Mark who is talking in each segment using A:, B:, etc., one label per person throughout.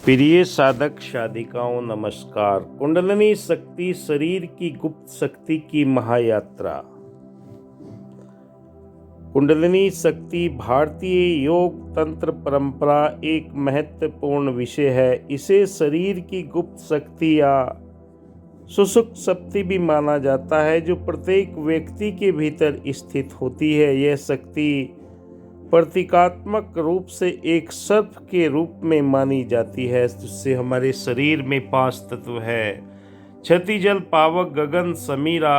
A: प्रिय साधक साधिकाओं नमस्कार। कुंडलिनी शक्ति शरीर की गुप्त शक्ति की महायात्रा। कुंडलिनी शक्ति भारतीय योग तंत्र परंपरा एक महत्वपूर्ण विषय है। इसे शरीर की गुप्त शक्ति या सुषुप्त शक्ति भी माना जाता है, जो प्रत्येक व्यक्ति के भीतर स्थित होती है। यह शक्ति प्रतीकात्मक रूप से एक सर्प के रूप में मानी जाती है, जिससे हमारे शरीर में 5 तत्व है: क्षति, जल, पावक, गगन, समीरा।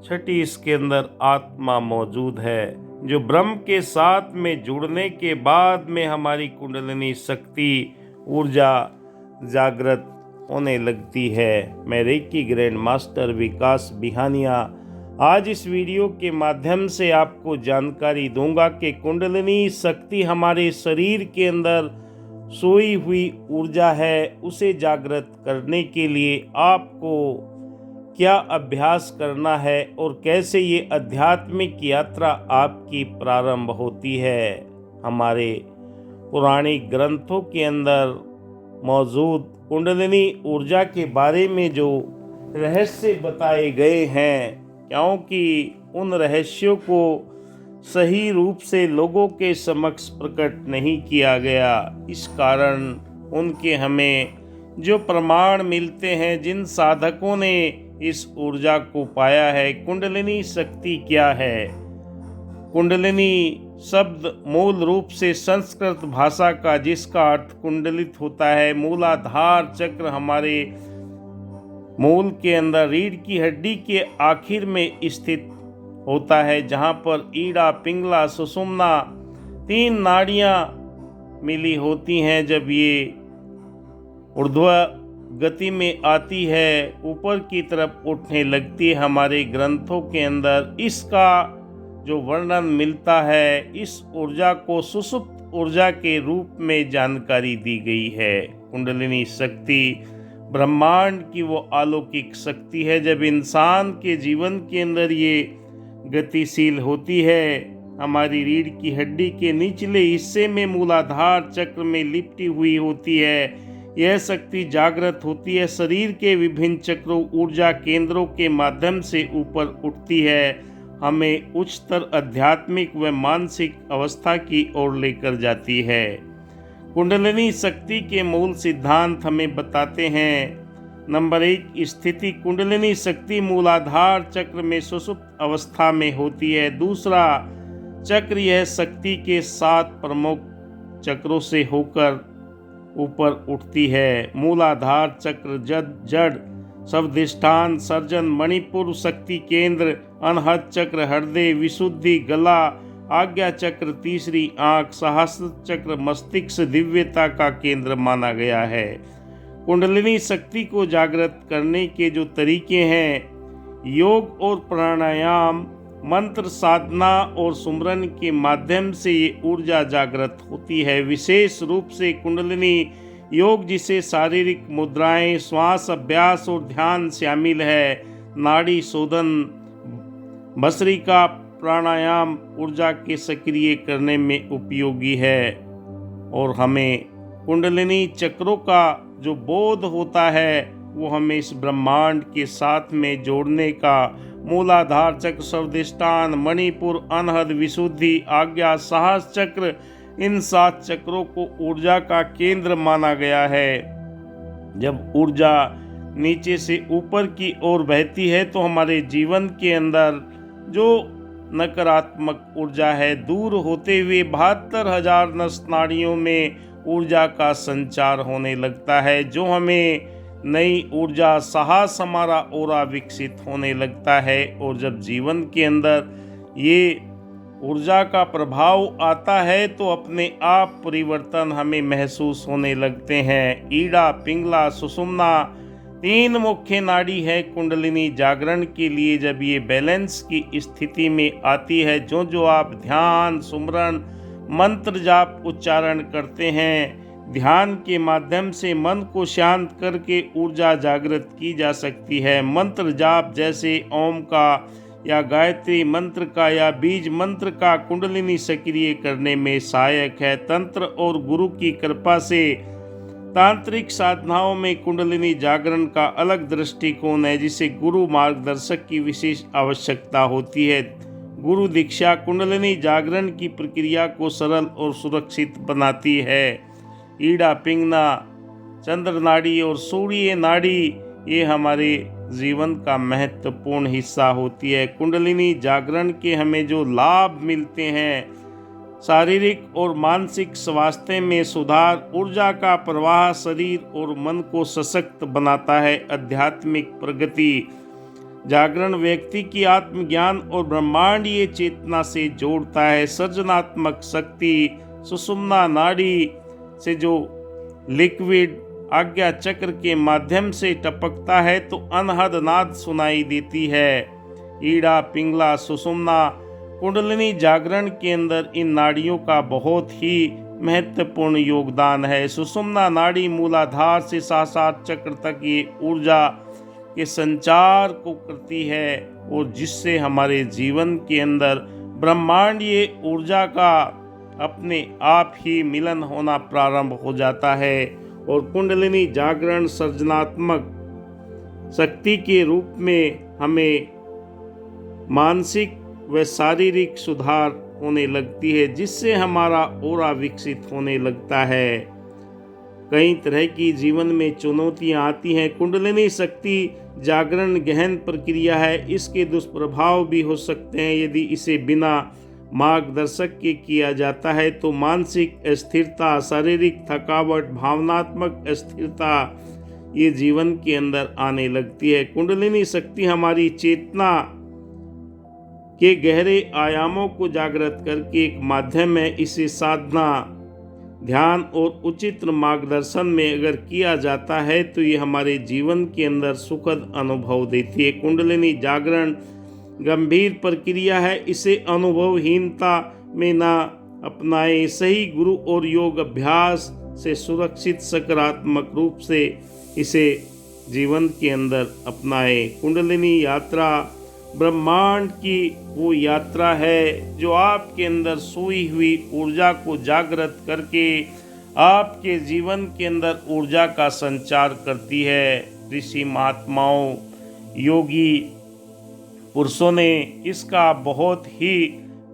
A: छठी, इसके अंदर आत्मा मौजूद है, जो ब्रह्म के साथ में जुड़ने के बाद में हमारी कुंडलिनी शक्ति ऊर्जा जागृत होने लगती है। मैं रेकी ग्रैंड मास्टर विकास बिहानिया आज इस वीडियो के माध्यम से आपको जानकारी दूंगा कि कुंडलिनी शक्ति हमारे शरीर के अंदर सोई हुई ऊर्जा है, उसे जागृत करने के लिए आपको क्या अभ्यास करना है और कैसे ये आध्यात्मिक यात्रा आपकी प्रारंभ होती है। हमारे पुराणिक ग्रंथों के अंदर मौजूद कुंडलिनी ऊर्जा के बारे में जो रहस्य बताए गए हैं, क्योंकि उन रहस्यों को सही रूप से लोगों के समक्ष प्रकट नहीं किया गया, इस कारण उनके हमें जो प्रमाण मिलते हैं, जिन साधकों ने इस ऊर्जा को पाया है। कुंडलिनी शक्ति क्या है? कुंडलिनी शब्द मूल रूप से संस्कृत भाषा का, जिसका अर्थ कुंडलित होता है। मूलाधार चक्र हमारे मूल के अंदर रीढ़ की हड्डी के आखिर में स्थित होता है, जहाँ पर ईड़ा, पिंगला, सुषुम्ना 3 नाड़ियाँ मिली होती हैं। जब ये ऊर्ध्व गति में आती है, ऊपर की तरफ उठने लगती है, हमारे ग्रंथों के अंदर इसका जो वर्णन मिलता है, इस ऊर्जा को सुषुप्त ऊर्जा के रूप में जानकारी दी गई है। कुंडलिनी शक्ति ब्रह्मांड की वो अलौकिक शक्ति है। जब इंसान के जीवन के अंदर ये गतिशील होती है, हमारी रीढ़ की हड्डी के निचले हिस्से में मूलाधार चक्र में लिपटी हुई होती है, यह शक्ति जागृत होती है, शरीर के विभिन्न चक्रों, ऊर्जा केंद्रों के माध्यम से ऊपर उठती है, हमें उच्चतर आध्यात्मिक व मानसिक अवस्था की ओर लेकर जाती है। कुंडलिनी शक्ति के मूल सिद्धांत हमें बताते हैं। नंबर 1, स्थिति। कुंडलिनी शक्ति मूलाधार चक्र में सुषुप्त अवस्था में होती है। दूसरा चक्र, यह शक्ति के 7 प्रमुख चक्रों से होकर ऊपर उठती है। मूलाधार चक्र, जड़, स्वाधिष्ठान, सर्जन, मणिपुर, शक्ति केंद्र, अनहद चक्र, हृदय, विशुद्धि, गला, आज्ञा चक्र, तीसरी आंख, सहस्त्र चक्र, मस्तिष्क दिव्यता का केंद्र माना गया है। कुंडलिनी शक्ति को जागृत करने के जो तरीके हैं, योग और प्राणायाम, मंत्र साधना और सुमरन के माध्यम से ये ऊर्जा जागृत होती है। विशेष रूप से कुंडलिनी योग, जिसे शारीरिक मुद्राएं, श्वास अभ्यास और ध्यान शामिल है, नाड़ी शोधन, भस्त्रिका प्राणायाम ऊर्जा के सक्रिय करने में उपयोगी है। और हमें कुंडलिनी चक्रों का जो बोध होता है, वो हमें इस ब्रह्मांड के साथ में जोड़ने का, मूलाधार चक्र, स्वाधिष्ठान, मणिपुर, अनहद, विशुद्धि, आज्ञा, सहस्त्र चक्र, इन 7 चक्रों को ऊर्जा का केंद्र माना गया है। जब ऊर्जा नीचे से ऊपर की ओर बहती है, तो हमारे जीवन के अंदर जो नकारात्मक ऊर्जा है, दूर होते हुए 72,000 नस नाड़ियों में ऊर्जा का संचार होने लगता है, जो हमें नई ऊर्जा, साहस, हमारा ओरा विकसित होने लगता है। और जब जीवन के अंदर ये ऊर्जा का प्रभाव आता है, तो अपने आप परिवर्तन हमें महसूस होने लगते हैं। ईड़ा, पिंगला, सुषुम्ना 3 मुख्य नाड़ी है कुंडलिनी जागरण के लिए। जब ये बैलेंस की स्थिति में आती है, जो आप ध्यान, सुमरन, मंत्र जाप उच्चारण करते हैं, ध्यान के माध्यम से मन को शांत करके ऊर्जा जागृत की जा सकती है। मंत्र जाप जैसे ओम का या गायत्री मंत्र का या बीज मंत्र का कुंडलिनी सक्रिय करने में सहायक है। तंत्र और गुरु की कृपा से तांत्रिक साधनाओं में कुंडलिनी जागरण का अलग दृष्टिकोण है, जिसे गुरु मार्गदर्शक की विशेष आवश्यकता होती है। गुरु दीक्षा कुंडलिनी जागरण की प्रक्रिया को सरल और सुरक्षित बनाती है। ईड़ा पिंगला, चंद्र नाड़ी और सूर्य नाड़ी ये हमारे जीवन का महत्वपूर्ण हिस्सा होती है। कुंडलिनी जागरण के हमें जो लाभ मिलते हैं, शारीरिक और मानसिक स्वास्थ्य में सुधार, ऊर्जा का प्रवाह शरीर और मन को सशक्त बनाता है, आध्यात्मिक प्रगति। जागरण व्यक्ति की आत्मज्ञान और ब्रह्मांडीय चेतना से जोड़ता है। सृजनात्मक शक्ति सुषुम्ना नाड़ी से जो लिक्विड आज्ञा चक्र के माध्यम से टपकता है तो अनहद नाद सुनाई देती है। ईड़ा पिंगला सुषुम्ना कुंडलिनी जागरण के अंदर इन नाड़ियों का बहुत ही महत्वपूर्ण योगदान है। सुषुम्ना नाड़ी मूलाधार से सहस्रार चक्र तक ये ऊर्जा के संचार को करती है और जिससे हमारे जीवन के अंदर ब्रह्मांडीय ऊर्जा का अपने आप ही मिलन होना प्रारंभ हो जाता है और कुंडलिनी जागरण सृजनात्मक शक्ति के रूप में हमें मानसिक व शारीरिक सुधार होने लगती है, जिससे हमारा ऑरा विकसित होने लगता है। कई तरह की जीवन में चुनौतियां आती हैं। कुंडलिनी शक्ति जागरण गहन प्रक्रिया है, इसके दुष्प्रभाव भी हो सकते हैं। यदि इसे बिना मार्गदर्शक के किया जाता है तो मानसिक अस्थिरता, शारीरिक थकावट, भावनात्मक अस्थिरता ये जीवन के अंदर आने लगती है। कुंडलिनी शक्ति हमारी चेतना के गहरे आयामों को जागृत करके एक माध्यम है। इसे साधना, ध्यान और उचित मार्गदर्शन में अगर किया जाता है तो ये हमारे जीवन के अंदर सुखद अनुभव देती है। कुंडलिनी जागरण गंभीर प्रक्रिया है, इसे अनुभवहीनता में ना अपनाएं। सही गुरु और योग अभ्यास से सुरक्षित सकारात्मक रूप से इसे जीवन के अंदर अपनाएं। कुंडलिनी यात्रा ब्रह्मांड की वो यात्रा है जो आपके अंदर सोई हुई ऊर्जा को जागृत करके आपके जीवन के अंदर ऊर्जा का संचार करती है। ऋषि महात्माओं, योगी पुरुषों ने इसका बहुत ही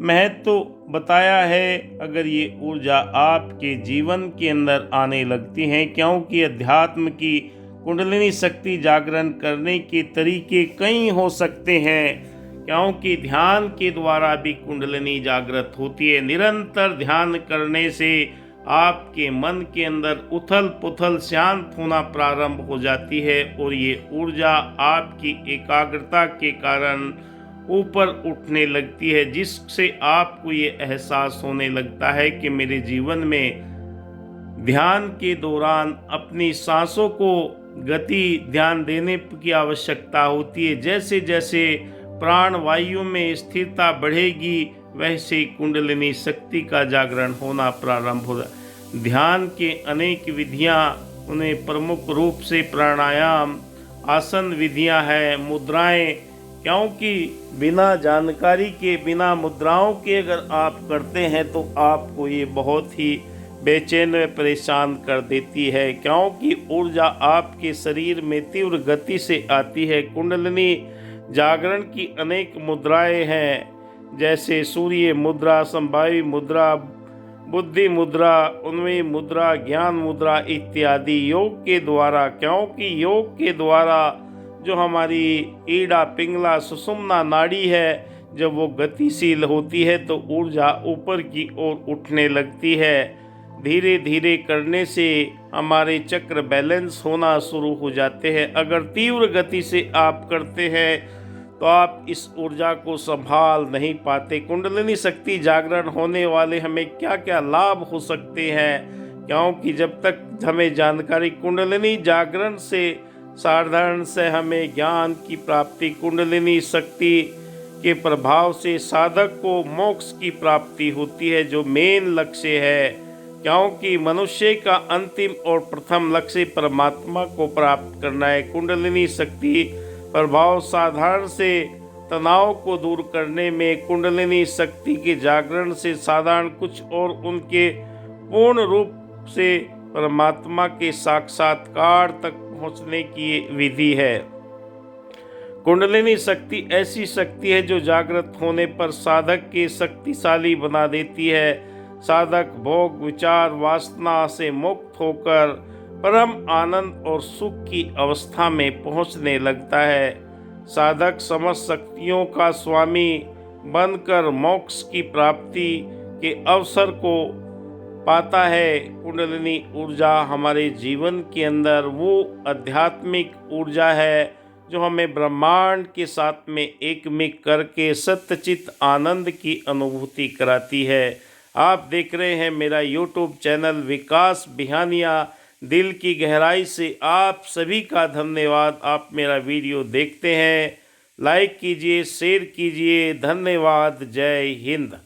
A: महत्व बताया है। अगर ये ऊर्जा आपके जीवन के अंदर आने लगती है, क्योंकि अध्यात्म की कुंडलिनी शक्ति जागरण करने के तरीके कई हो सकते हैं, क्योंकि ध्यान के द्वारा भी कुंडलिनी जागृत होती है। निरंतर ध्यान करने से आपके मन के अंदर उथल पुथल शांत होना प्रारंभ हो जाती है और ये ऊर्जा आपकी एकाग्रता के कारण ऊपर उठने लगती है, जिससे आपको ये एहसास होने लगता है कि मेरे जीवन में ध्यान के दौरान अपनी सांसों को गति ध्यान देने की आवश्यकता होती है। जैसे जैसे प्राण वायु में स्थिरता बढ़ेगी वैसे कुंडलिनी शक्ति का जागरण होना प्रारंभ होगा। ध्यान के अनेक विधियां, उन्हें प्रमुख रूप से प्राणायाम, आसन विधियां हैं, मुद्राएं, क्योंकि बिना जानकारी के, बिना मुद्राओं के अगर आप करते हैं तो आपको ये बहुत ही बेचैन व परेशान कर देती है, क्योंकि ऊर्जा आपके शरीर में तीव्र गति से आती है। कुंडलिनी जागरण की अनेक मुद्राएं हैं, जैसे सूर्य मुद्रा, संभावी मुद्रा, बुद्धि मुद्रा, उन्मय मुद्रा, ज्ञान मुद्रा इत्यादि योग के द्वारा, क्योंकि योग के द्वारा जो हमारी ईड़ा पिंगला सुषुम्ना नाड़ी है, जब वो गतिशील होती है तो ऊर्जा ऊपर की ओर उठने लगती है। धीरे धीरे करने से हमारे चक्र बैलेंस होना शुरू हो जाते हैं। अगर तीव्र गति से आप करते हैं तो आप इस ऊर्जा को संभाल नहीं पाते। कुंडलिनी शक्ति जागरण होने वाले हमें क्या क्या लाभ हो सकते हैं, क्योंकि जब तक हमें जानकारी कुंडलिनी जागरण से साधारण से हमें ज्ञान की प्राप्ति, कुंडलिनी शक्ति के प्रभाव से साधक को मोक्ष की प्राप्ति होती है, जो मेन लक्ष्य है, क्योंकि मनुष्य का अंतिम और प्रथम लक्ष्य परमात्मा को प्राप्त करना है। कुंडलिनी शक्ति प्रभाव साधारण से तनाव को दूर करने में कुंडलिनी शक्ति के जागरण से साधारण कुछ और उनके पूर्ण रूप से परमात्मा के साक्षात्कार तक पहुंचने की विधि है। कुंडलिनी शक्ति ऐसी शक्ति है जो जागृत होने पर साधक के शक्तिशाली बना देती है। साधक भोग विचार वासना से मुक्त होकर परम आनंद और सुख की अवस्था में पहुंचने लगता है। साधक समस्त शक्तियों का स्वामी बनकर मोक्ष की प्राप्ति के अवसर को पाता है। कुंडलिनी ऊर्जा हमारे जीवन के अंदर वो आध्यात्मिक ऊर्जा है जो हमें ब्रह्मांड के साथ में एकमिक करके सत्यचित आनंद की अनुभूति कराती है। आप देख रहे हैं मेरा YouTube चैनल विकास बिहानिया। दिल की गहराई से आप सभी का धन्यवाद। आप मेरा वीडियो देखते हैं, लाइक कीजिए, शेयर कीजिए। धन्यवाद। जय हिंद।